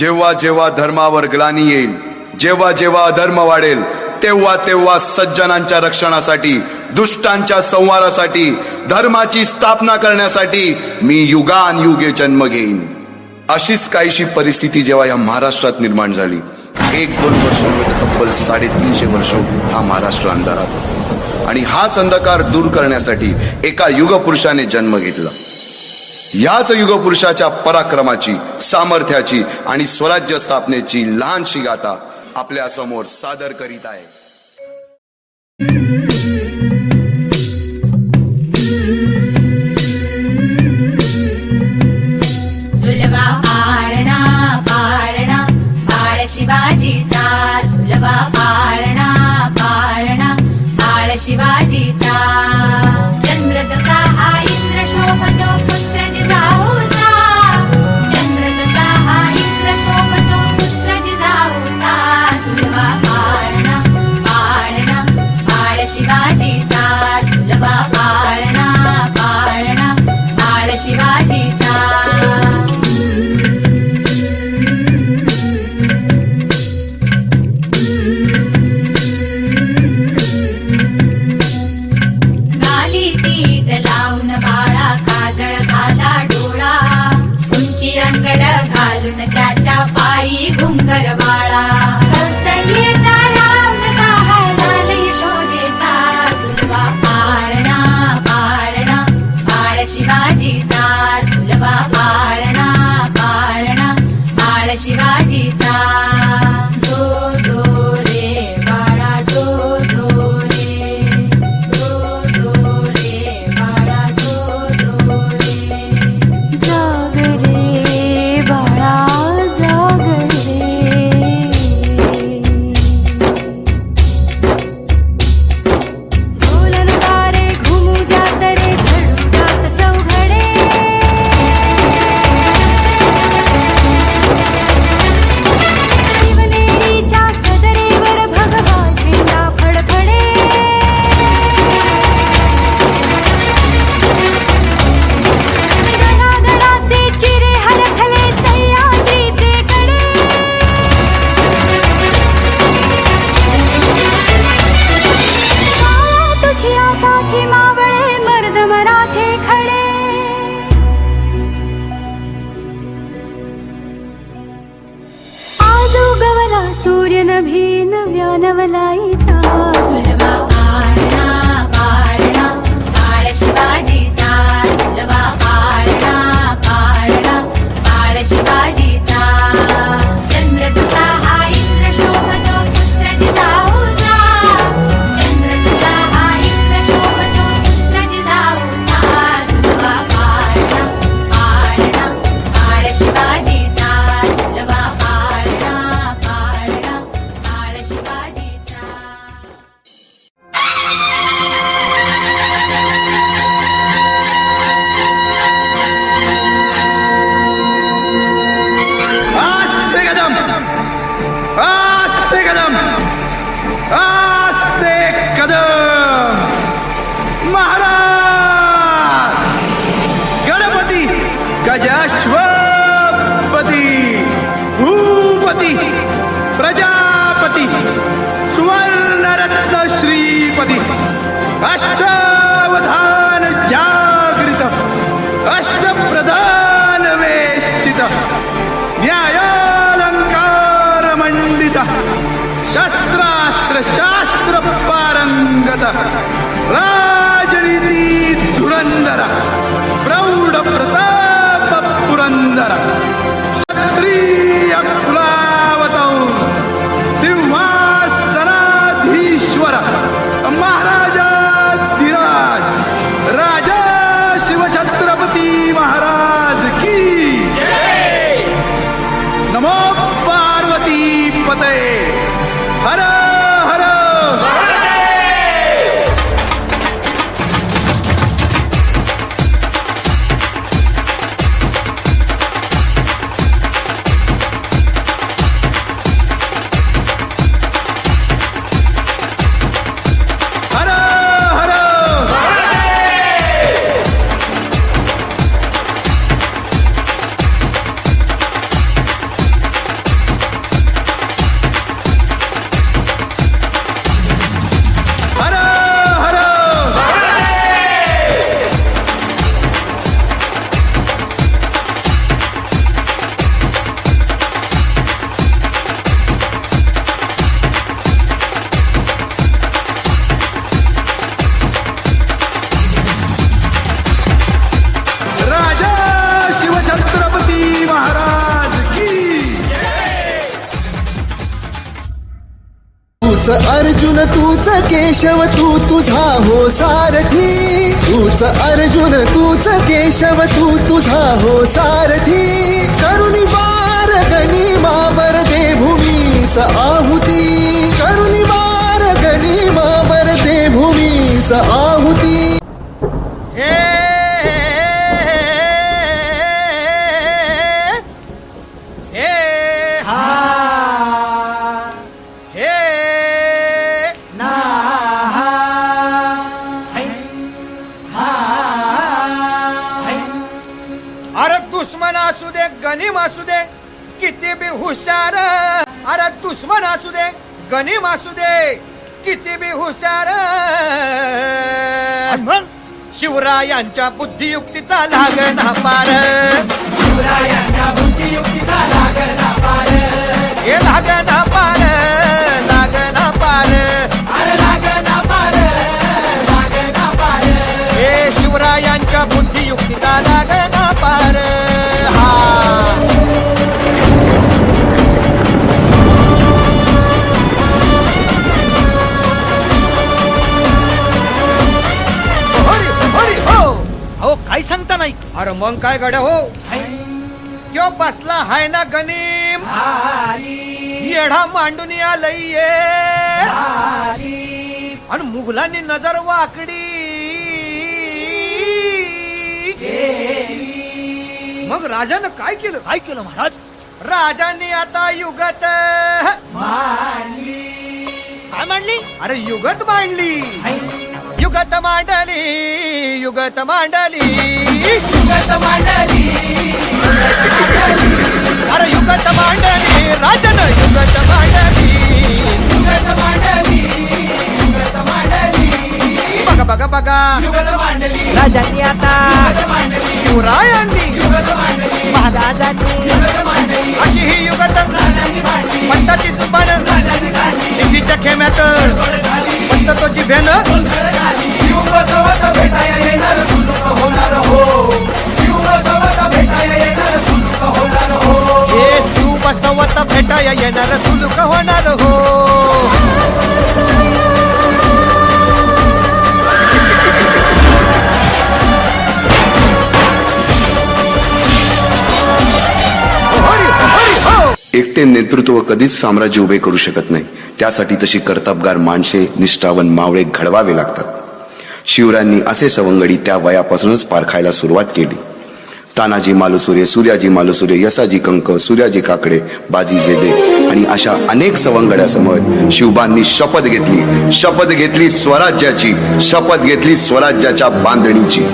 जेव्हा जेव्हा धर्मावर ग्लानी येईल, जेव्हा जेव्हा अधर्म वाढेल, तेव्हा तेव्हा सज्जनांच्या रक्षणासाठी, दुष्टांच्या संहारासाठी, धर्माची स्थापना करण्यासाठी मी युगानयुगे जन्म घेईन. अशीच काहीशी परिस्थिती जेव्हा या महाराष्ट्रात निर्माण झाली, 1-2 वर्ष नव्हे तब्बल 350 वर्ष हा महाराष्ट्र अंधारात होता. आणि हाच अंधकार दूर करण्यासाठी एका युगपुरुषाने जन्म घेतला. याच युगपुरुषाच्या पराक्रमाची, सामर्थ्याची आणि स्वराज्य स्थापनेची लहानशी गाथा आपल्या समोर सादर करीत आहे. झुलवा पाळणा पाळणा बाळ शिवाजीचा, झुलवा पाळणा पाळणा बाळ शिवाजीचा. चंद्र जसा हा इंद्र शोभतो पुत्र जिजाऊचा, चंद्र जसा हा इंद्र शोभतो पुत्र जिजाऊचा. झुलवा पाळणा पाळणा बाळ शिवाजीचा, झुलवा पाळणा पाळणा बाळ शिवाजीचा. घालून त्याच्या पायी घुंगर बाळा. कौसल्येचा राम जसा हा लाल यशोदेचा, झुलवा पाळणा पाळणा बाळ शिवाजीचा, झुलवा पाळणा पाळणा बाळ शिवाजीचा. जो जो रे बाळा, जो जो रे, जो जो रे बाळा, जो जो रे. जाग रे बाळा, जाग रे. ढोलन तारे घुमू द्यात रे, झडू द्यात चौघडे. शिवनेरीच्या सदरेवर भगवा झेंडा फडफडे. गडागडाचे चिरे हलखले सह्याद्रीचे कडे. माया तुझी आसाठी मावळे मर्द मराठे खडे. आज उगवला सूर्य नभी नव्या नवलाईचा, झुलवा पाळणा पाळणा बाळ शिवाजीचा, झुलवा पाळणा पाळणा बाळ शिवाजीचा. चंद्र तुझा हा इंद्र शोभतो पुत्र जिजाऊचा, चंद्र तुझा हा इंद्र शोभतो पुत्र जिजाऊचा. झुलवा पाळणा पाळणा बाळ शिवाजीचा, झुलवा पाळणा पाळणा बाळ शिवाजीचा. आस्ते कदम, आस्ते कदम, आस्ते कदम. महाराज गणपती गजाश्वपती भूपती प्रजापती सुवर्णरत्न श्रीपती अष्टावधान जागृत अष्टप्रधान वेष्टित न्यायालंकार मंडित शस्त्रास्त्र शास्त्र पारंगत राजनीती धुरंधर प्रौढ प्रताप पुरंदर क्षत्रिय कुलावतौ सिंहासनाधीश्वर महाराजाधिराज राजा शिवछत्रपती महाराज की नमो पार्वती पते. हर हर तूच अर्जुन तूच केशव तू तुझा हो सारथी, तूच अर्जुन तूच केशव तू तुझा हो सारथी, करुणी बार गनिमावर दे भूमीस आहुती, करुणी बार गनिमावर दे भूमीस आहुती. अरे दुश्मन असू दे गनीम असू दे किती बी हुशार, अरे दुश्मन असू दे गनीम असू दे किती बी हुशार, शिवरायांच्या बुद्धियुक्तीचा लागना पार, शिवरायांच्या बुद्धियुक्तीचा लागना पार, हे लागना पार, लागना पार, अरे लागना पार, लागना पार, हे शिवरायांच्या बुद्धियुक्तीचा लागना पार. काय सांगता नाही. अरे मग काय गड्या हो, त्यो बसला हाय ना गनीम, येढा मांडून आलय आणि मुघलांनी नजर वाकडी, मग राजानं काय केलं? काय केलं महाराज? राजांनी आता युगत काय मांडली? अरे युगत मांडली, युगत मांडली, युगत मांडली, युगत मांडली, अरे युगत मांडली, राजानं युगत मांडली, युगत मांडली, युगत मांडली, बघा बघा बघा युगत मांडली, राजांनी आता शिवरायांनी महाराजांनी अशी ही युगत पंताची जुबान सिद्धीच्या खेम्यात पंत तो जिभेनं शिव बसवत भेटाया येणार सुलूक होणार हो, शिव बसवत भेटाया येणार सुलूक होणार हो, हे शिव बसवत भेटाया येणार सुलूक होणार हो. एकटे नेतृत्व कधीच साम्राज्य उभे करू शकत नाही. त्यासाठी तशी कर्तबगार माणसे, निष्ठावन मावळे घडवावे लागतात. शिवरायांनी असे सवंगडी त्या वयापासूनच पारखायला सुरुवात केली. तानाजी मालुसुरे, सूर्याजी मालुसुरे, यसाजी कंक, सूर्याजी काकडे, बाजी जेदे आणि अशा अनेक सवंगड्यासमोर शिवबांनी शपथ घेतली, शपथ घेतली स्वराज्याची, शपथ घेतली स्वराज्याच्या बांधणीची.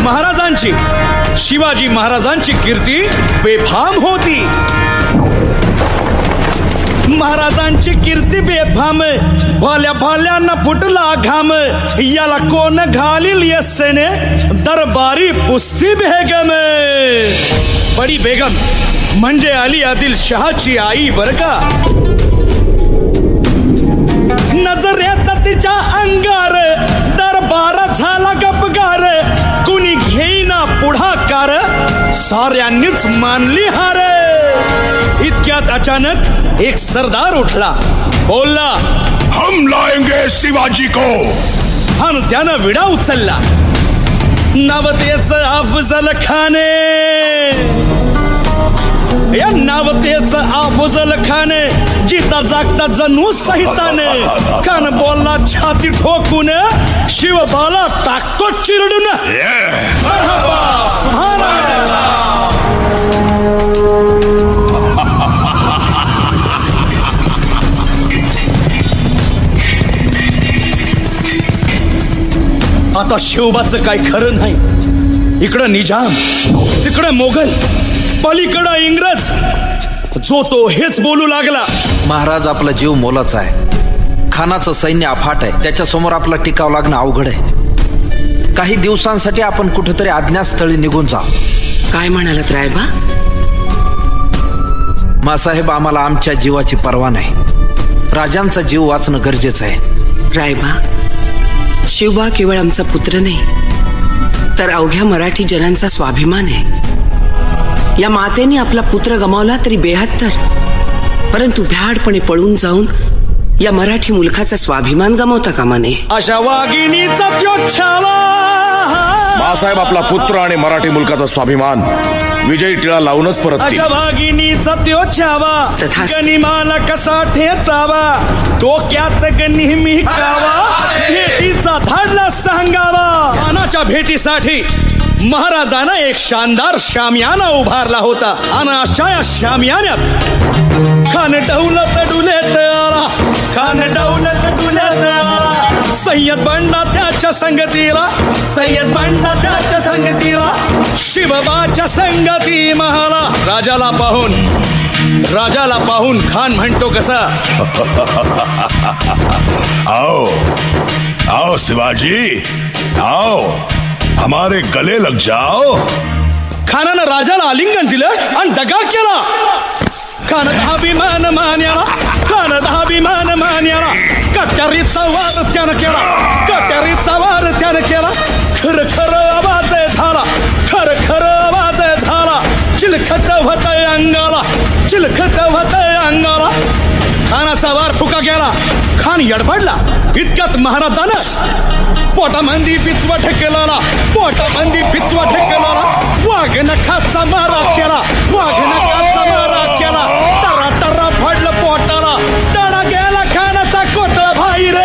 महाराजांची, शिवाजी महाराजांची कीर्ती बेफाम होती. महाराजांची कीर्ती बेफाम, भल्या भल्यांना फुटला घाम, याला कोण घालील यस्सेने दरबारी पुस्ती बेगम. बडी बेगम म्हणजे अली आदिल शहाची आई बर का. नजरेत तिच्या अंगार दरबार झाला गपगार, कुणी घेईना पुढाकार, साऱ्यांनीच मानली हार. इतक्यात अचानक एक सरदार उठला, बोलला, हम लाएंगे शिवाजी को. आणि त्यानं विडा उचलला. नवतेच अफजल खाने, या नावतेच अफजल खाने, जिता जागता जणू सहिताने, कान बोलला छाती ठोकून, शिवबाला टाकतो चिरडून. मरहबा, सुभानअल्लाह. आता शिवबाचं काय खरं नाही. इकडं निजाम, तिकडं मोगल, पलीकडं इंग्रज. जो तो हेच बोलू लागला. महाराज, आपला जीव मोलाचा आहे. खानाचं सैन्य अफाट आहे. त्याच्यासमोर आपला टिकाव लागणं अवघड आहे. काही दिवसांसाठी आपण कुठेतरी अज्ञातस्थळी निघून जा. काय म्हणालात रायबा? मासाहेब, आम्हाला आमच्या जीवाची पर्वा नाही. राजांचा जीव वाचणं गरजेचं आहे. रायबा, शिवबा केवळ आमचा पुत्र नाही, तर अवघ्या मराठी जनांचा स्वाभिमान आहे. या मातेने आपला पुत्र गमावला तरी 72, परंतु भ्याडपणे पळून जाऊन या मराठी मुलखाचा स्वाभिमान गमावता कामा नये. अशा वाघिणीचा त्यो छावा. मासाहेब, आपला पुत्र आणि मराठी मुलकाचा स्वाभिमान विजयी टिळा लावूनच परत देईल. अशा वाघिणीचा त्यो छावा. तथास्तु. गनिमाला कसा ठेचावा, डोक्यात नेहमी कावा, भेटीचा धाडला सांगावा. खानाच्या भेटीसाठी महाराजांना एक शानदार शामियाना उभारला होता. आणि अशा या शामियान्यात खान डौलत डुलेत आला. खान डौलत डुलेत आला. सय्यद बंडा त्याच्या संगतीला, सय्यद बंडा त्याच्या संगतीला, शिवबाच्या संगती महाला. राजाला पाहून खान म्हणतो कसा, आओ आओ शिवाजी, आओ हमारे गले लग जाओ. खानानं राजाला आलिंगन दिलं आणि दगा केला. खान अभिमान मान्याला, खान अभिमान मान्याला. कट्यारीचा वार त्यानं केला, कट्यारीचा वार त्यानं केला. खर खर आवाज झाला, खर खर आवाज झाला. चिलखत होतय अंगाला, चिलखत होतय अंगाला. खानाचा वार फुका गेला. खान यडबडला. इतक्यात महाराजानं पोटामंदी पिचवा ठेकेला, पोटामंदी पिचवा ठेकेला. वाघ नखाचा मारा केला, वाघ नखाचा मारा केला. टरा टरा फडलं पोटाला. तडा गेला खानाचा कोटळा भाई रे.